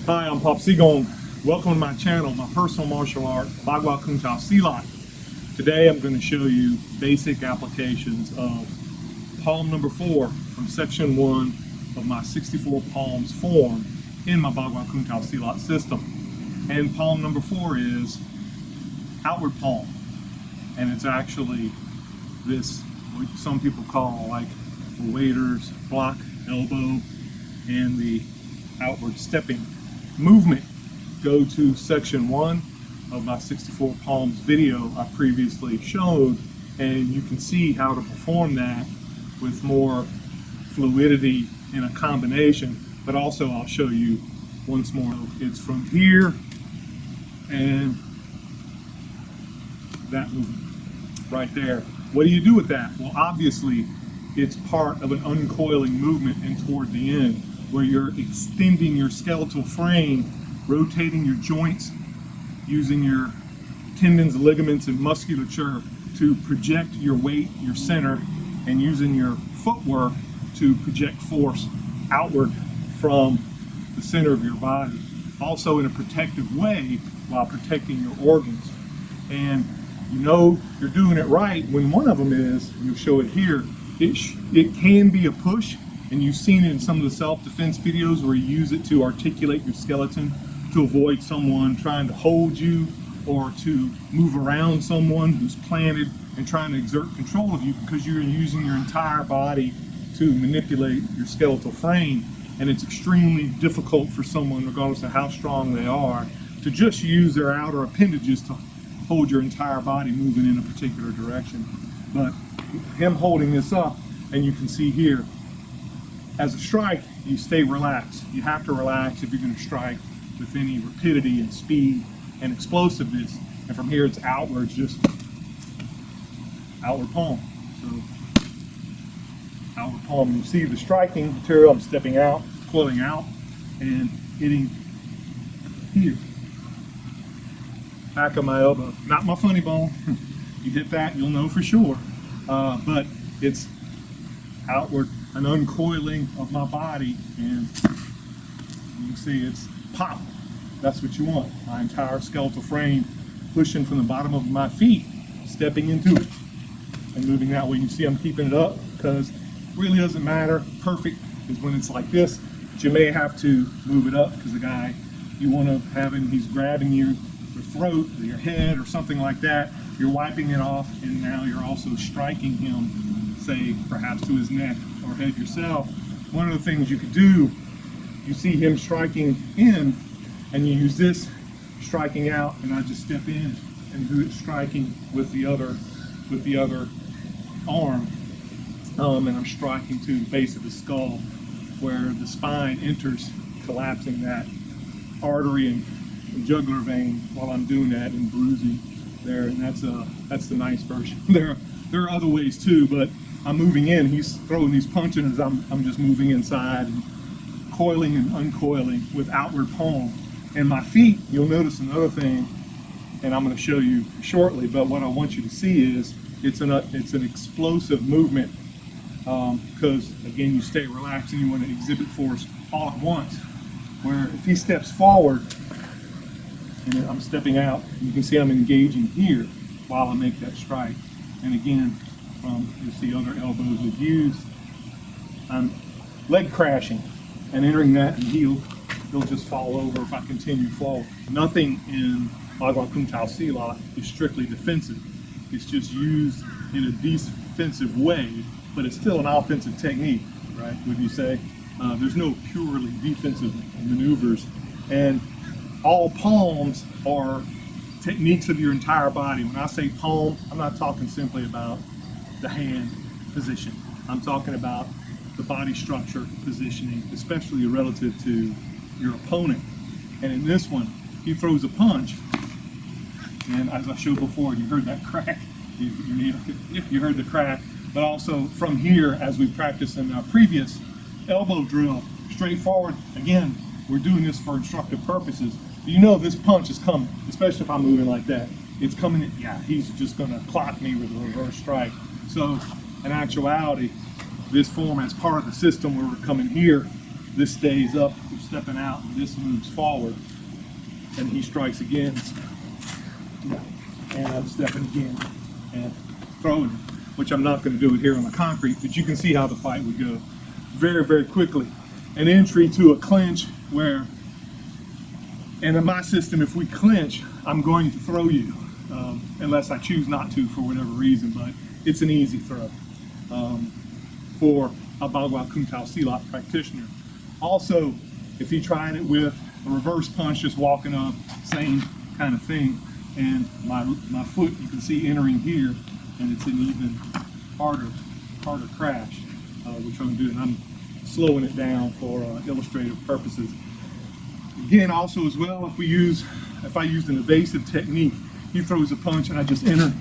Hi, I'm Pop Sigong. Welcome to my channel, my personal martial art, Bagua Kuntao Silat. Today I'm going to show you basic applications of palm number 4 from section 1 of my 64 palms form in my Bagua Kuntao Silat system. And palm number 4 is outward palm. And it's actually this, what some people call like the waiter's block elbow and the outward stepping movement. Go to section 1 of my 64 palms video I previously showed, and you can see how to perform that with more fluidity in a combination. But also I'll show you once more. It's from here and that movement right there. What do you do with that? Well, obviously it's part of an uncoiling movement and toward the end, where you're extending your skeletal frame, rotating your joints, using your tendons, ligaments, and musculature to project your weight, your center, and using your footwork to project force outward from the center of your body. Also in a protective way while protecting your organs. And you know you're doing it right when one of them is, you'll show it here, it can be a push. And you've seen it in some of the self-defense videos where you use it to articulate your skeleton to avoid someone trying to hold you, or to move around someone who's planted and trying to exert control of you, because you're using your entire body to manipulate your skeletal frame. And it's extremely difficult for someone, regardless of how strong they are, to just use their outer appendages to hold your entire body moving in a particular direction. But him holding this up, and you can see here, as a strike, you stay relaxed. You have to relax if you're going to strike with any rapidity and speed and explosiveness. And from here, it's outwards, just outward palm. So outward palm. You see the striking material. I'm stepping out, coiling out, and hitting here, back of my elbow. Not my funny bone. You hit that, you'll know for sure. But it's outward, an uncoiling of my body, and you can see it's pop. That's what you want. My entire skeletal frame pushing from the bottom of my feet, stepping into it, and moving that way. You see I'm keeping it up, because it really doesn't matter. Perfect is when it's like this, but you may have to move it up, because the guy you want to have him, he's grabbing your throat or your head or something like that. You're wiping it off, and now you're also striking him, say perhaps to his neck or head yourself. One of the things you could do, you see him striking in, and you use this striking out, and I just step in and do it striking with the other arm, and I'm striking to the base of the skull, where the spine enters, collapsing that artery and jugular vein while I'm doing that, and bruising there. And that's the nice version. There are other ways too, but I'm moving in, he's throwing these punches, as I'm just moving inside and coiling and uncoiling with outward palm. And my feet, you'll notice another thing, and I'm going to show you shortly, but what I want you to see is it's an explosive movement, because again, you stay relaxed and you want to exhibit force all at once. Where if he steps forward and I'm stepping out, you can see I'm engaging here while I make that strike. And again, you'll see other elbows we've used. I'm leg crashing and entering that, and he'll just fall over if I continue forward. Nothing in Bagua Kuntao Silat is strictly defensive. It's just used in a defensive way, but it's still an offensive technique, right? Would you say? There's no purely defensive maneuvers, and all palms are techniques of your entire body. When I say palm, I'm not talking simply about the hand position. I'm talking about the body structure positioning, especially relative to your opponent. And in this one, he throws a punch, and as I showed before, you heard that crack. You heard the crack, but also from here, as we practiced in our previous elbow drill, straight forward. Again, we're doing this for instructive purposes. You know this punch is coming, especially if I'm moving like that. It's coming in, yeah, he's just going to clock me with a reverse strike. So in actuality, this form as part of the system where we're coming here this stays up, we're stepping out, and this moves forward, and he strikes again, and I'm stepping again, and throwing it, which I'm not going to do it here on the concrete, but you can see how the fight would go very, very quickly. An entry to a clinch where, and in my system, if we clinch, I'm going to throw you, unless I choose not to for whatever reason, but it's an easy throw for a Bagua Kuntao Silat practitioner. Also, if he tried it with a reverse punch, just walking up, same kind of thing, and my foot, you can see entering here, and it's an even harder crash, which I'm doing. I'm slowing it down for illustrative purposes. Again, also as well, if I used an evasive technique, he throws a punch and I just enter,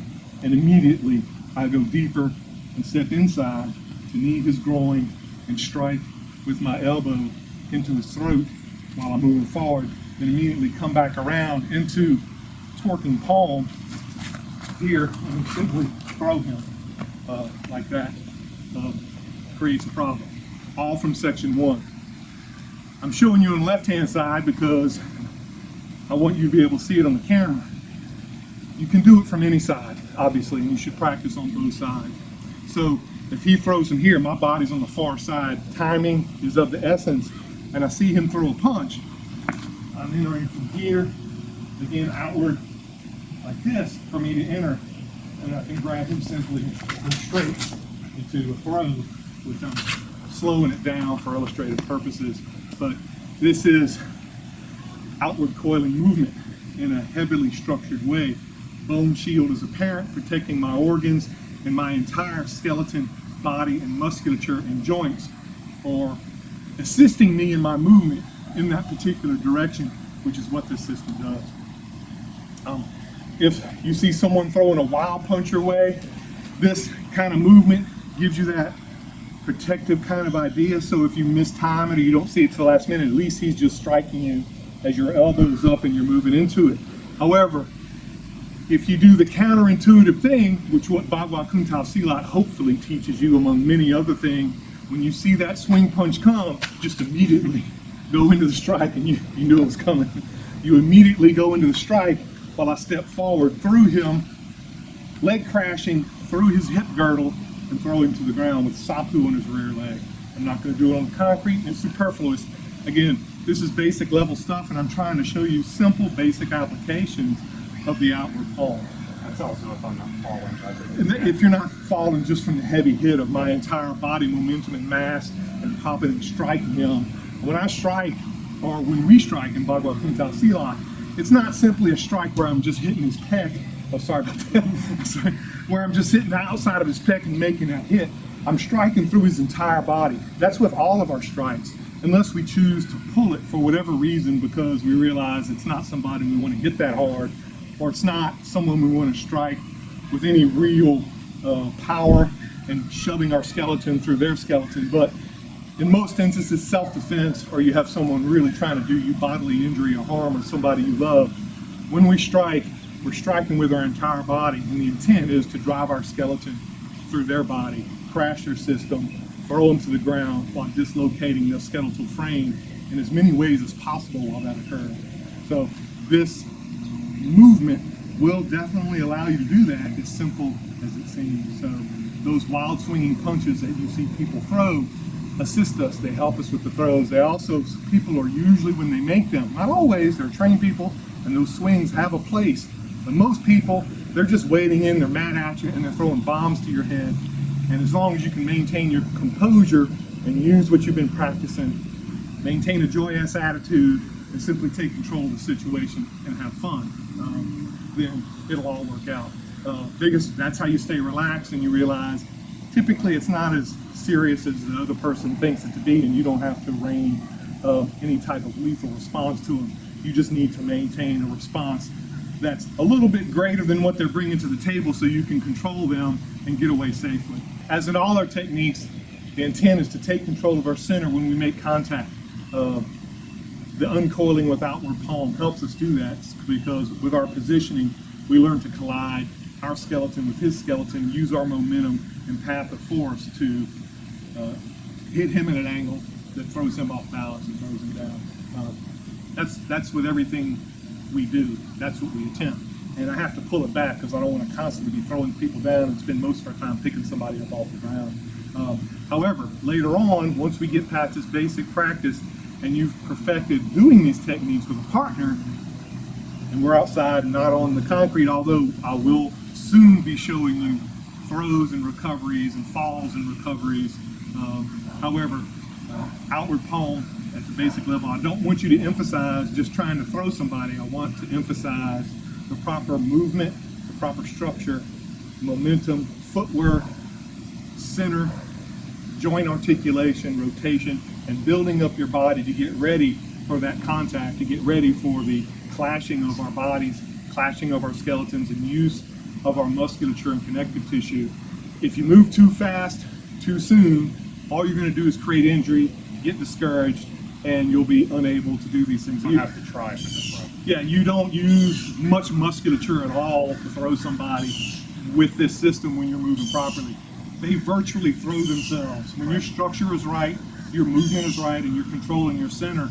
and immediately I go deeper and step inside to knee his groin and strike with my elbow into his throat while I'm moving forward, then immediately come back around into torquing palm here and simply throw him like that. Creates a problem. All from section 1. I'm showing you on the left-hand side because I want you to be able to see it on the camera. You can do it from any side, obviously, and you should practice on both sides. So if he throws him here, my body's on the far side. Timing is of the essence, and I see him throw a punch. I'm entering from here, again outward like this for me to enter, and I can grab him simply and straight into a throw, which I'm slowing it down for illustrative purposes. But this is outward coiling movement in a heavily structured way. Bone shield is apparent, protecting my organs and my entire skeleton, body, and musculature and joints, or assisting me in my movement in that particular direction, which is what this system does. If you see someone throwing a wild punch your way, this kind of movement gives you that protective kind of idea. So if you mistime it or you don't see it to the last minute, at least he's just striking you as your elbow's up and you're moving into it. However, if you do the counterintuitive thing, which what Bagua Kuntao Silat hopefully teaches you among many other things, when you see that swing punch come, just immediately go into the strike, and you knew it was coming. You immediately go into the strike while I step forward through him, leg crashing through his hip girdle, and throw him to the ground with sapu on his rear leg. I'm not going to do it on the concrete, it's superfluous. Again, this is basic level stuff, and I'm trying to show you simple, basic applications of the outward palm. That's also if I'm not falling. If you're not falling just from the heavy hit of my entire body momentum and mass and popping and striking him. When I strike, or when we strike in Bagua Kuntao Silat, it's not simply a strike where I'm just hitting his pec. Oh, sorry about that. Sorry. Where I'm just hitting the outside of his pec and making that hit. I'm striking through his entire body. That's with all of our strikes, unless we choose to pull it for whatever reason because we realize it's not somebody we want to hit that hard, or it's not someone we want to strike with any real power and shoving our skeleton through their skeleton. But in most instances, self-defense, or you have someone really trying to do you bodily injury or harm, or somebody you love. When we strike, we're striking with our entire body, and the intent is to drive our skeleton through their body, crash their system, throw them to the ground while dislocating their skeletal frame in as many ways as possible while that occurs. So this movement will definitely allow you to do that, as simple as it seems. So those wild swinging punches that you see people throw assist us. They help us with the throws. They also, people are usually, when they make them, not always, they're trained people, and those swings have a place. But most people, they're just wading in, they're mad at you, and they're throwing bombs to your head. And as long as you can maintain your composure and use what you've been practicing, maintain a joyous attitude, and simply take control of the situation and have fun, then it'll all work out. That's how you stay relaxed, and you realize typically it's not as serious as the other person thinks it to be, and you don't have to rain any type of lethal response to them. You just need to maintain a response that's a little bit greater than what they're bringing to the table, so you can control them and get away safely. As in all our techniques, the intent is to take control of our center when we make contact. The uncoiling with outward palm helps us do that, because with our positioning, we learn to collide our skeleton with his skeleton, use our momentum and path of force to hit him at an angle that throws him off balance and throws him down. That's with everything we do. That's what we attempt. And I have to pull it back because I don't want to constantly be throwing people down and spend most of our time picking somebody up off the ground. However, later on, once we get past this basic practice and you've perfected doing these techniques with a partner, and we're outside and not on the concrete, although I will soon be showing you throws and recoveries and falls and recoveries. However, outward palm at the basic level, I don't want you to emphasize just trying to throw somebody. I want to emphasize the proper movement, the proper structure, momentum, footwork, center, joint articulation, rotation, and building up your body to get ready for that contact, to get ready for the clashing of our bodies, clashing of our skeletons, and use of our musculature and connective tissue. If you move too fast, too soon, all you're going to do is create injury, get discouraged, and you'll be unable to do these things. You have to try it in the front. Yeah, you don't use much musculature at all to throw somebody with this system when you're moving properly. They virtually throw themselves. When your structure is right, your movement is right, and you're controlling your center,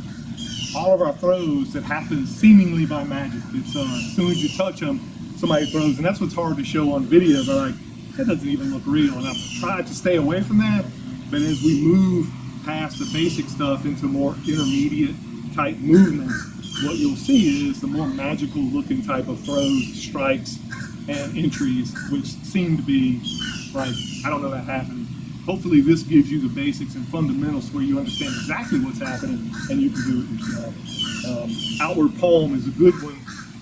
all of our throws that happen seemingly by magic. It's as soon as you touch them, somebody throws, and that's what's hard to show on video. They're like, that doesn't even look real, and I've tried to stay away from that. But as we move past the basic stuff into more intermediate type movements, what you'll see is the more magical looking type of throws, strikes, and entries, which seem to be like, I don't know that happening. Hopefully this gives you the basics and fundamentals where you understand exactly what's happening and you can do it yourself. Outward palm is a good one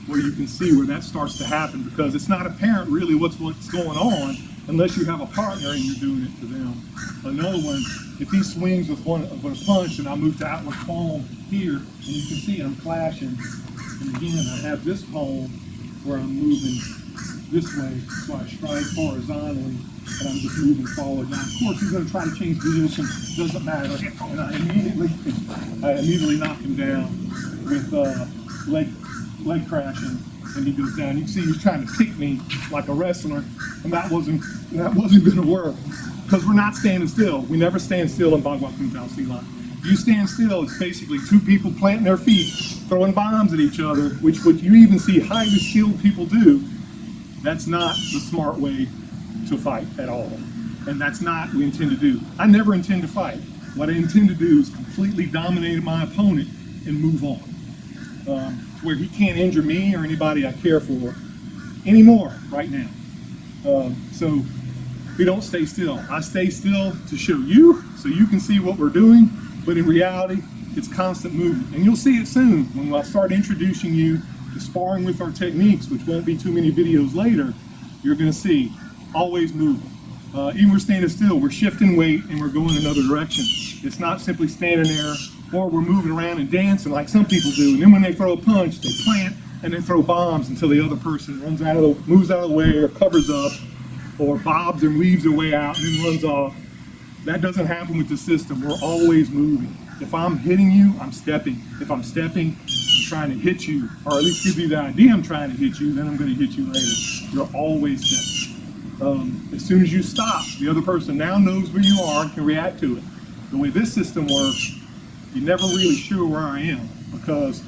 where you can see where that starts to happen, because it's not apparent really what's going on unless you have a partner and you're doing it to them. Another one, if he swings with a punch and I move to outward palm here, and you can see I'm clashing, and again I have this palm where I'm moving this way, so I strike horizontally and I'm just moving forward. Now of course he's going to try to change position, doesn't matter, and I immediately knock him down with leg crashing, and he goes down. You can see he's trying to pick me like a wrestler, and that wasn't going to work, because we're not standing still. We never stand still in Bagua Kuntao Silat. If you stand still, it's basically two people planting their feet, throwing bombs at each other, which what you even see highly skilled people do. That's not the smart way to fight at all, and that's not what we intend to do. I never intend to fight. What I intend to do is completely dominate my opponent and move on, where he can't injure me or anybody I care for anymore right now. So we don't stay still. I stay still to show you so you can see what we're doing, but in reality it's constant movement, and you'll see it soon when I start introducing you to sparring with our techniques, which won't be too many videos later. You're going to see always moving. Even we're standing still, we're shifting weight and we're going another direction. It's not simply standing there, or we're moving around and dancing like some people do, and then when they throw a punch, they plant and then throw bombs until the other person moves out of the way, or covers up, or bobs and weaves their way out and then runs off. That doesn't happen with the system. We're always moving. If I'm hitting you, I'm stepping. If I'm stepping, I'm trying to hit you, or at least give you the idea I'm trying to hit you, then I'm going to hit you later. You're always stepping. As soon as you stop, the other person now knows where you are and can react to it. The way this system works, you're never really sure where I am, because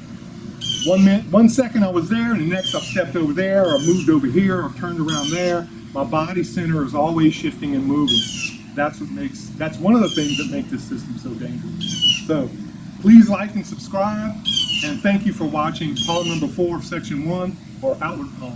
1 second I was there, and the next I've stepped over there, or moved over here, or turned around there. My body center is always shifting and moving. That's one of the things that make this system so dangerous. So please like and subscribe, and thank you for watching palm number 4 of section 1, or outward palm.